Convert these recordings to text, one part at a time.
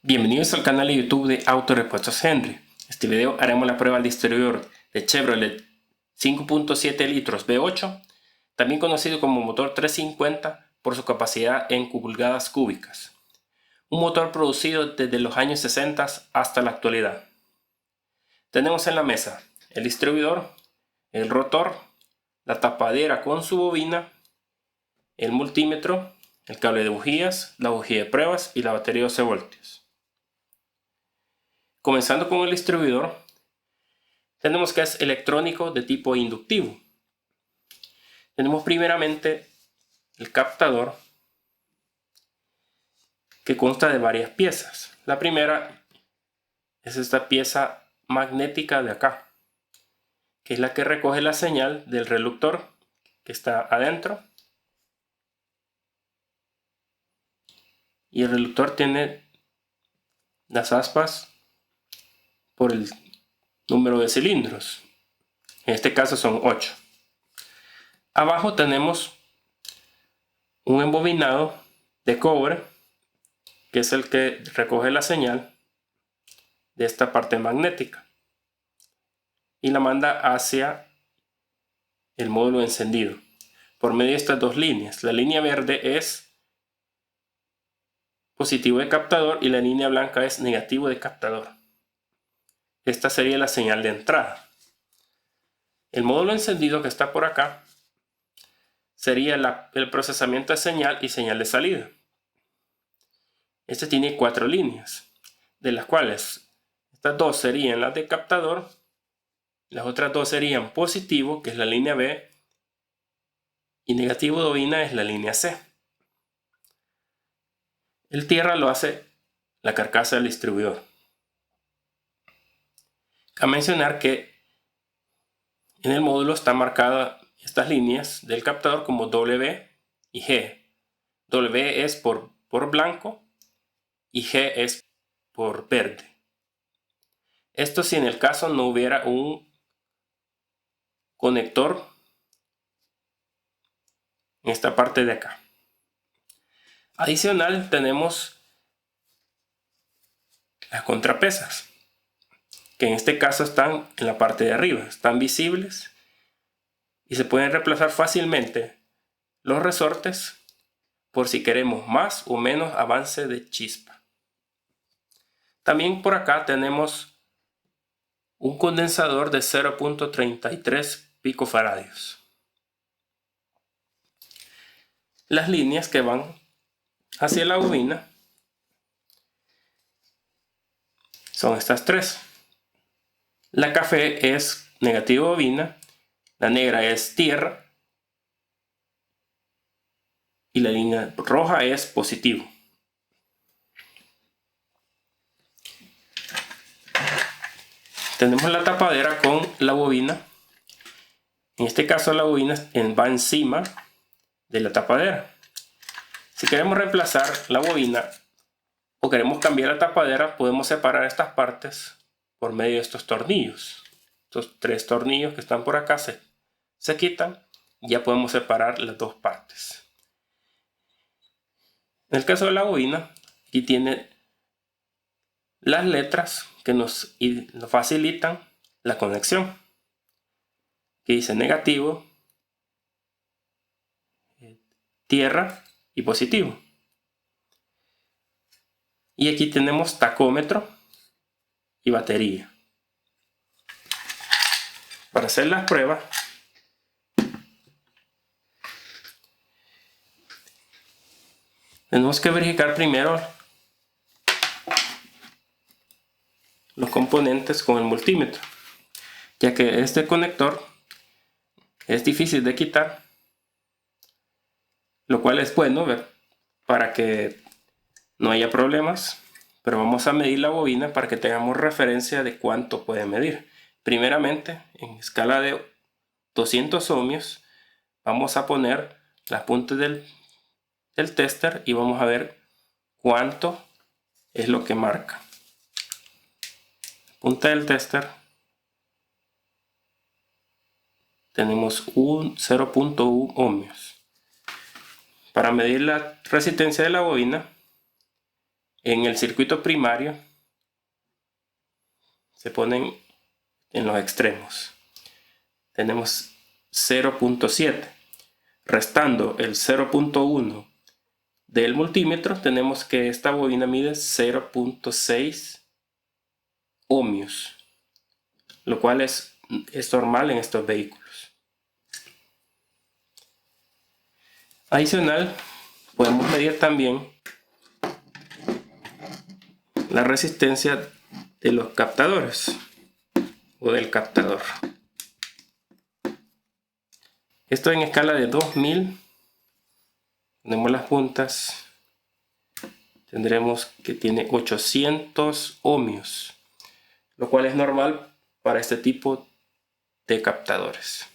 Bienvenidos al canal de YouTube de Autorepuestos Henry. En este video haremos la prueba del distribuidor de Chevrolet 5.7 litros V8, también conocido como motor 350 por su capacidad en pulgadas cúbicas. Un motor producido desde los años 60 hasta la actualidad. Tenemos en la mesa el distribuidor, el rotor, la tapadera con su bobina, el multímetro, el cable de bujías, la bujía de pruebas y la batería de 12 voltios. Comenzando con el distribuidor, tenemos que es electrónico de tipo inductivo. Tenemos primeramente el captador, que consta de varias piezas. La primera es esta pieza magnética de acá, que es la que recoge la señal del reductor que está adentro. Y el reductor tiene las aspas por el número de cilindros. En este caso son 8. Abajo tenemos un embobinado de cobre, que es el que recoge la señal de esta parte magnética y la manda hacia el módulo encendido por medio de estas dos líneas. La línea verde es positivo de captador y la línea blanca es negativo de captador. Esta sería la señal de entrada. El módulo encendido, que está por acá, sería el procesamiento de señal y señal de salida. Este tiene 4 líneas, de las cuales estas dos serían las de captador, las otras dos serían positivo, que es la línea B, y negativo de bobina es la línea C. El tierra lo hace la carcasa del distribuidor. A mencionar que en el módulo están marcadas estas líneas del captador como W y G. W es por blanco y G es por verde. Esto si en el caso no hubiera un conector en esta parte de acá. Adicional tenemos las contrapesas, que en este caso están en la parte de arriba, están visibles y se pueden reemplazar fácilmente los resortes por si queremos más o menos avance de chispa. También por acá tenemos un condensador de 0.33 picofaradios. Las líneas que van hacia la bobina son estas tres. La café es negativo bobina, la negra es tierra y la línea roja es positivo. Tenemos la tapadera con la bobina. En este caso la bobina va encima de la tapadera. Si queremos reemplazar la bobina o queremos cambiar la tapadera, podemos separar estas partes por medio de estos tornillos. Estos 3 tornillos que están por acá se quitan y ya podemos separar las dos partes. En el caso de la bobina, aquí tiene las letras que nos facilitan la conexión. Aquí dice negativo, tierra y positivo. Y aquí tenemos tacómetro y batería. Para hacer las pruebas, tenemos que verificar primero los componentes con el multímetro, ya que este conector es difícil de quitar, lo cual es bueno para que no haya problemas, pero vamos a medir la bobina para que tengamos referencia de cuánto puede medir. Primeramente, en escala de 200 ohmios, vamos a poner las puntas del tester y vamos a ver cuánto es lo que marca. Punta del tester tenemos un 0.1 ohmios. Para medir la resistencia de la bobina, En el circuito primario se ponen en los extremos. Tenemos 0.7. Restando el 0.1 del multímetro, tenemos que esta bobina mide 0.6 ohmios, lo cual es normal en estos vehículos. Adicional, podemos medir también la resistencia de los captadores o del captador. Esto en escala de 2000. Ponemos las puntas, tendremos que tiene 800 ohmios, lo cual es normal para este tipo de captadores.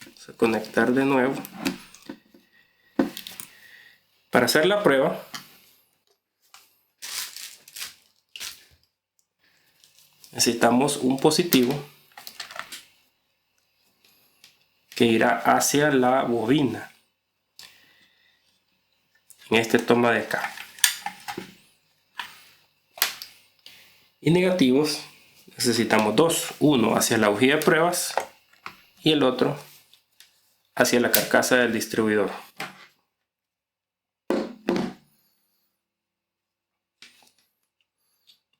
Vamos a conectar de nuevo. Para hacer la prueba, necesitamos un positivo que irá hacia la bobina en este toma de acá, y negativos necesitamos dos, uno hacia la bujía de pruebas y el otro hacia la carcasa del distribuidor.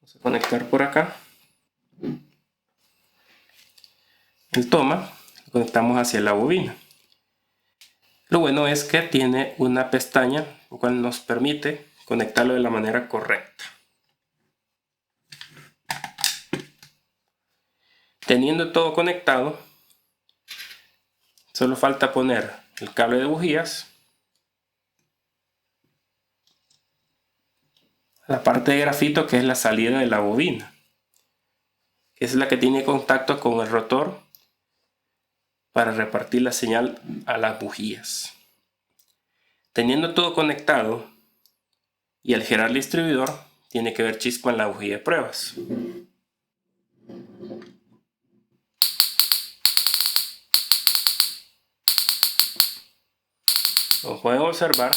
Vamos a conectar por acá el toma, lo conectamos hacia la bobina. Lo bueno es que tiene una pestaña, lo cual nos permite conectarlo de la manera correcta. Teniendo todo conectado, solo falta poner el cable de bujías a la parte de grafito, que es la salida de la bobina, que es la que tiene contacto con el rotor para repartir la señal a las bujías. Teniendo todo conectado y al girar el distribuidor, tiene que ver chispa en la bujía de pruebas. Como pueden observar,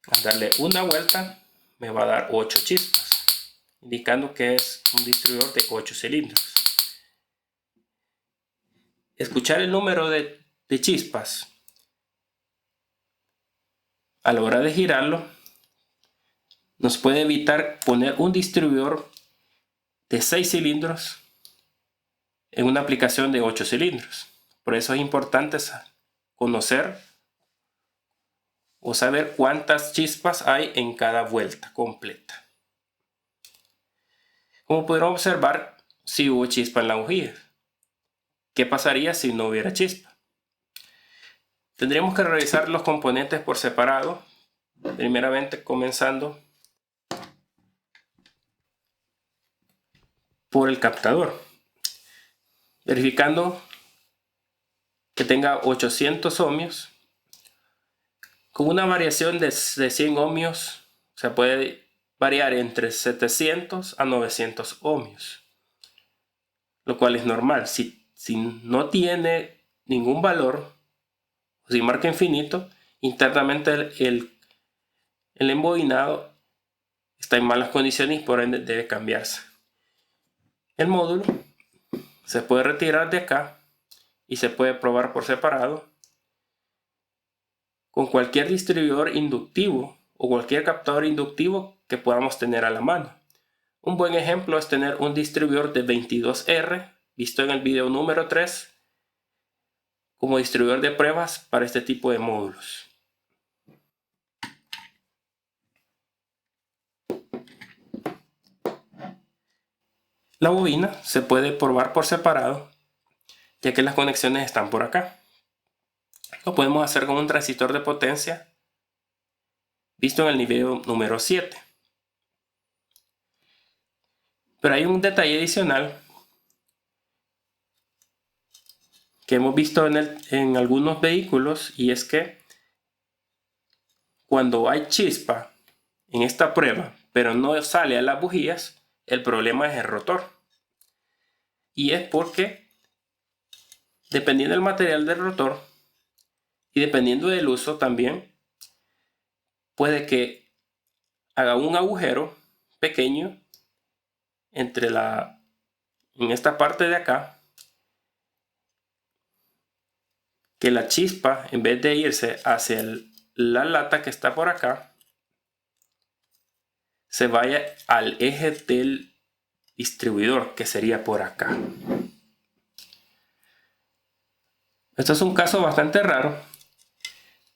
al darle una vuelta me va a dar 8 chispas, indicando que es un distribuidor de 8 cilindros. Escuchar el número de chispas a la hora de girarlo nos puede evitar poner un distribuidor de 6 cilindros en una aplicación de 8 cilindros. Por eso es importante conocer o saber cuántas chispas hay en cada vuelta completa. Como pudieron observar, si hubo chispa en la bujía. ¿Qué pasaría si no hubiera chispa? Tendríamos que revisar los componentes por separado, primeramente comenzando por el captador, verificando que tenga 800 ohmios con una variación de 100 ohmios. O sea, puede variar entre 700 a 900 ohmios, lo cual es normal. Si no tiene ningún valor, o si marca infinito, internamente el embobinado está en malas condiciones y por ende debe cambiarse. El módulo se puede retirar de acá y se puede probar por separado con cualquier distribuidor inductivo o cualquier captador inductivo que podamos tener a la mano. Un buen ejemplo es tener un distribuidor de 22R, visto en el video número 3, como distribuidor de pruebas para este tipo de módulos. La bobina se puede probar por separado, ya que las conexiones están por acá. Lo podemos hacer con un transistor de potencia, visto en el video número 7. Pero hay un detalle adicional que hemos visto en algunos vehículos, y es que cuando hay chispa en esta prueba pero no sale a las bujías, el problema es el rotor, y es porque dependiendo del material del rotor Y dependiendo del uso también, puede que haga un agujero pequeño en esta parte de acá, que la chispa, en vez de irse hacia la lata que está por acá, se vaya al eje del distribuidor, que sería por acá. Esto es un caso bastante raro,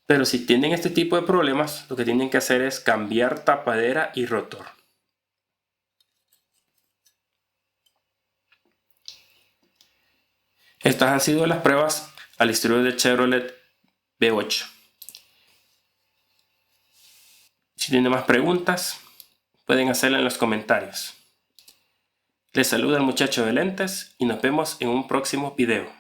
pero si tienen este tipo de problemas, lo que tienen que hacer es cambiar tapadera y rotor. Estas han sido las pruebas al distribuidor de Chevrolet V8. Si tienen más preguntas, pueden hacerlas en los comentarios. Les saluda el muchacho de lentes y nos vemos en un próximo video.